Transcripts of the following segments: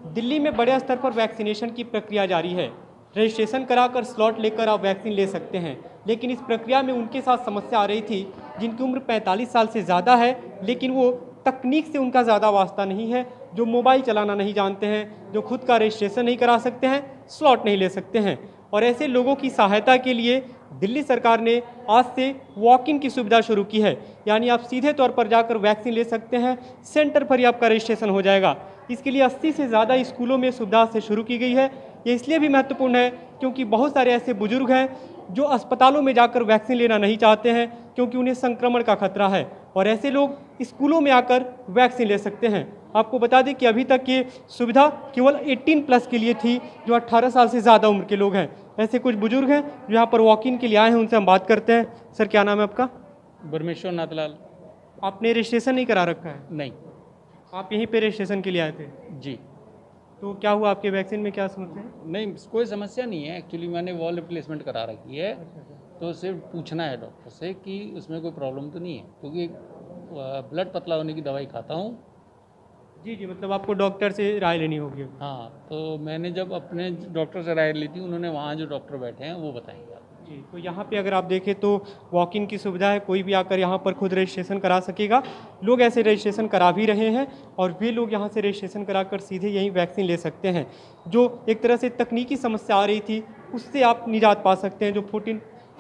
दिल्ली में बड़े स्तर पर वैक्सीनेशन की प्रक्रिया जारी है। रजिस्ट्रेशन कराकर स्लॉट लेकर आप वैक्सीन ले सकते हैं, लेकिन इस प्रक्रिया में उनके साथ समस्या आ रही थी जिनकी उम्र 45 साल से ज़्यादा है, लेकिन वो तकनीक से उनका ज़्यादा वास्ता नहीं है, जो मोबाइल चलाना नहीं जानते हैं, जो खुद का रजिस्ट्रेशन नहीं करा सकते हैं, स्लॉट नहीं ले सकते हैं। और ऐसे लोगों की सहायता के लिए दिल्ली सरकार ने आज से वॉक इन की सुविधा शुरू की है, यानी आप सीधे तौर पर जाकर वैक्सीन ले सकते हैं, सेंटर पर ही आपका रजिस्ट्रेशन हो जाएगा। इसके लिए 80 से ज़्यादा स्कूलों में सुविधा से शुरू की गई है। ये इसलिए भी महत्वपूर्ण है क्योंकि बहुत सारे ऐसे बुजुर्ग हैं जो अस्पतालों में जाकर वैक्सीन लेना नहीं चाहते हैं क्योंकि उन्हें संक्रमण का खतरा है, और ऐसे लोग स्कूलों में आकर वैक्सीन ले सकते हैं। आपको बता दें कि अभी तक ये सुविधा केवल 18+ के लिए थी, जो 18 साल से ज़्यादा उम्र के लोग हैं। ऐसे कुछ बुजुर्ग हैं जो यहाँ पर वॉक इन के लिए आए हैं, उनसे हम बात करते हैं। सर, क्या नाम है आपका? ब्रह्मेश्वर नाथलाल। आपने रजिस्ट्रेशन नहीं करा रखा है? नहीं आप यहीं पे रजिस्ट्रेशन के लिए आए थे? जी, तो क्या हुआ, आपके वैक्सीन में क्या समस्या है? नहीं कोई समस्या नहीं है। एक्चुअली मैंने वॉल रिप्लेसमेंट करा रखी है, तो सिर्फ पूछना है डॉक्टर से कि उसमें कोई प्रॉब्लम तो नहीं है, क्योंकि ब्लड पतला होने की दवाई खाता हूँ। जी, मतलब आपको डॉक्टर से राय लेनी होगी। हाँ, तो मैंने जब अपने डॉक्टर से राय ली थी, उन्होंने वहाँ जो डॉक्टर बैठे हैं वो बताएंगे आपको। जी, तो यहाँ पे अगर आप देखें तो वॉक इन की सुविधा है, कोई भी आकर यहाँ पर खुद रजिस्ट्रेशन करा सकेगा। लोग ऐसे रजिस्ट्रेशन करा भी रहे हैं और वे लोग यहाँ से रजिस्ट्रेशन कराकर सीधे यहीं वैक्सीन ले सकते हैं। जो एक तरह से तकनीकी समस्या आ रही थी उससे आप निजात पा सकते हैं, जो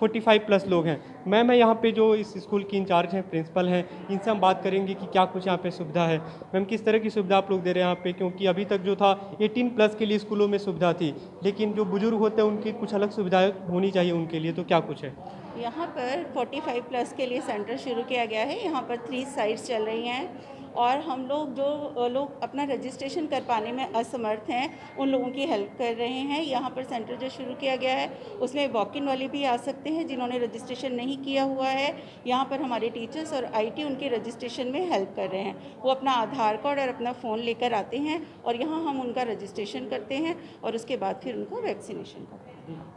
45+ लोग हैं। मैम है यहाँ पे जो इस स्कूल की इंचार्ज हैं, प्रिंसिपल हैं, इनसे हम बात करेंगे कि क्या कुछ यहाँ पे सुविधा है। मैम, किस तरह की सुविधा आप लोग दे रहे हैं यहाँ पे? क्योंकि अभी तक जो था 18+ के लिए स्कूलों में सुविधा थी, लेकिन जो बुजुर्ग होते हैं उनकी कुछ अलग सुविधाएं होनी चाहिए उनके लिए, तो क्या कुछ है? यहाँ पर 45+ के लिए सेंटर शुरू किया गया है। यहाँ पर 3 साइट्स चल रही हैं और हम लोग जो लोग अपना रजिस्ट्रेशन कर पाने में असमर्थ हैं उन लोगों की हेल्प कर रहे हैं। यहाँ पर सेंटर जो शुरू किया गया है उसमें वॉक इन वाले भी आ सकते हैं जिन्होंने रजिस्ट्रेशन नहीं किया हुआ है। यहाँ पर हमारे टीचर्स और IT उनके रजिस्ट्रेशन में हेल्प कर रहे हैं। वो अपना आधार कार्ड और अपना फ़ोन लेकर आते हैं और यहाँ हम उनका रजिस्ट्रेशन करते हैं और उसके बाद फिर उनको वैक्सीनेशन करते हैं।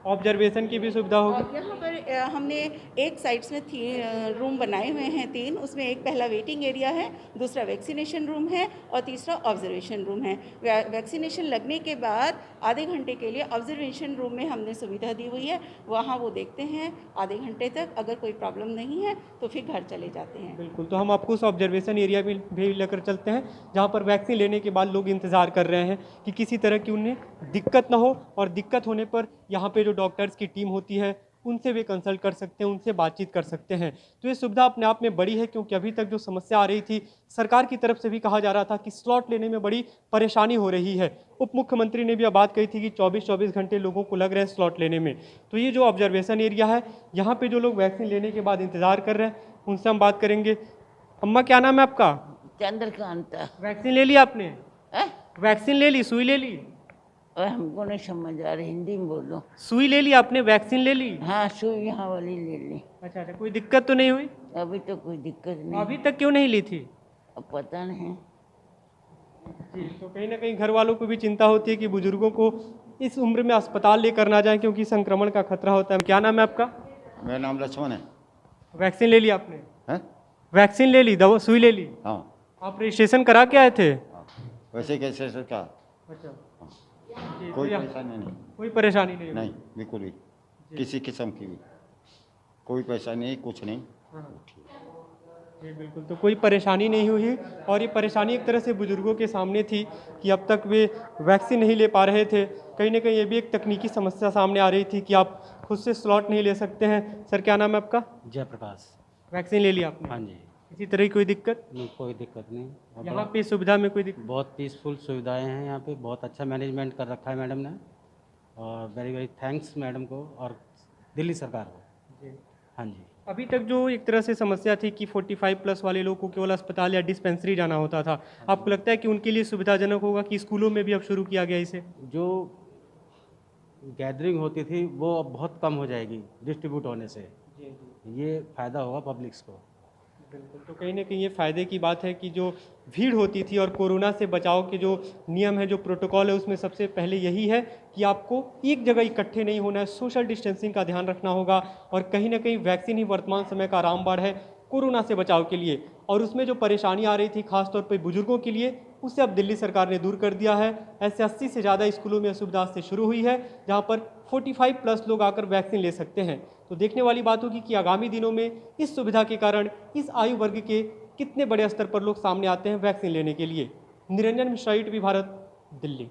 ऑब्जर्वेशन की भी सुविधा होगी? और यहाँ पर हमने एक साइड्स में रूम बनाए हुए हैं 3। उसमें एक पहला वेटिंग एरिया है, दूसरा वैक्सीनेशन रूम है और तीसरा ऑब्जर्वेशन रूम है। वैक्सीनेशन लगने के बाद आधे घंटे के लिए ऑब्जर्वेशन रूम में हमने सुविधा दी हुई है। वहाँ वो देखते हैं आधे घंटे तक, अगर कोई प्रॉब्लम नहीं है तो फिर घर चले जाते हैं। बिल्कुल, तो हम आपको उस ऑब्जर्वेशन एरिया में भी लेकर चलते हैं जहाँ पर वैक्सीन लेने के बाद लोग इंतज़ार कर रहे हैं कि किसी तरह की उन्हें दिक्कत ना हो, और दिक्कत होने पर यहाँ पे जो डॉक्टर्स की टीम होती है उनसे वे कंसल्ट कर सकते हैं, उनसे बातचीत कर सकते हैं। तो ये सुविधा अपने आप में बड़ी है, क्योंकि अभी तक जो समस्या आ रही थी, सरकार की तरफ से भी कहा जा रहा था कि स्लॉट लेने में बड़ी परेशानी हो रही है। उप मुख्यमंत्री ने भी अब बात कही थी कि 24-24 घंटे लोगों को लग रहे हैं स्लॉट लेने में। तो ये जो ऑब्जर्वेशन एरिया है, यहाँ पे जो लोग वैक्सीन लेने के बाद इंतज़ार कर रहे हैं उनसे हम बात करेंगे। अम्मा, क्या नाम है आपका? चंद्रकांता। वैक्सीन ले ली आपने? वैक्सीन ले ली, सुई ले ली? और हमको नहीं समझ आ रही, हिंदी में बोलो। सुई ले ली आपने, वैक्सीन ले ली? हाँ, सुई यहाँ वाली ले ली। अच्छा, कोई दिक्कत तो नहीं हुई? अभी तो कोई दिक्कत नहीं। अभी तक क्यों नहीं ली थी? अब पता नहीं। जी, तो कहीं ना कहीं घर वालों को भी चिंता होती है कि बुजुर्गों को इस उम्र में अस्पताल लेकर ना जाएं, क्योंकि संक्रमण का खतरा होता है। क्या नाम है आपका? मेरा नाम लक्ष्मण है। वैक्सीन ले ली आपने? हैं? वैक्सीन ले ली, दवा सुई ले ली? हाँ। आप रजिस्ट्रेशन करा के आए थे? वैसे कैसे सर क्या? अच्छा, कोई परेशानी नहीं। कोई परेशानी नहीं हुई? नहीं, बिल्कुल भी किसी किस्म की भी कोई परेशानी नहीं, कुछ नहीं। जी बिल्कुल, तो कोई परेशानी नहीं हुई। और ये परेशानी एक तरह से बुजुर्गों के सामने थी कि अब तक वे वैक्सीन नहीं ले पा रहे थे। कहीं ना कहीं ये भी एक तकनीकी समस्या सामने आ रही थी कि आप खुद से स्लॉट नहीं ले सकते हैं। सर, क्या नाम है आपका? जयप्रकाश। वैक्सीन ले लिया आपने? हाँ जी। किसी तरह की कोई दिक्कत? नहीं, कोई दिक्कत नहीं। यहाँ पे सुविधा में कोई दिक्कत? बहुत पीसफुल सुविधाएं हैं यहाँ पे, बहुत अच्छा मैनेजमेंट कर रखा है मैडम ने, और वेरी वेरी थैंक्स मैडम को और दिल्ली सरकार को। जी। हाँ जी। अभी तक जो एक तरह से समस्या थी कि 45+ वाले लोगों को केवल अस्पताल या डिस्पेंसरी जाना होता था, आपको लगता है कि उनके लिए सुविधाजनक होगा कि स्कूलों में भी अब शुरू किया गया इसे? जो गैदरिंग होती थी वो अब बहुत कम हो जाएगी डिस्ट्रीब्यूट होने से। ये फ़ायदा होगा पब्लिक्स को। बिल्कुल, तो कहीं ना कहीं ये फ़ायदे की बात है कि जो भीड़ होती थी और कोरोना से बचाव के जो नियम है, जो प्रोटोकॉल है, उसमें सबसे पहले यही है कि आपको एक जगह इकट्ठे नहीं होना है, सोशल डिस्टेंसिंग का ध्यान रखना होगा। और कहीं ना कहीं वैक्सीन ही वर्तमान समय का रामबाण है कोरोना से बचाव के लिए। और उसमें जो परेशानी आ रही थी खासतौर पर बुजुर्गों के लिए, उसे अब दिल्ली सरकार ने दूर कर दिया है। ऐसे 80 से ज़्यादा स्कूलों में सुविधा से शुरू हुई है, जहां पर 45 प्लस लोग आकर वैक्सीन ले सकते हैं। तो देखने वाली बात होगी कि आगामी दिनों में इस सुविधा के कारण इस आयु वर्ग के कितने बड़े स्तर पर लोग सामने आते हैं वैक्सीन लेने के लिए। निरंजन मिश्रा, ईटीवी भारत, दिल्ली।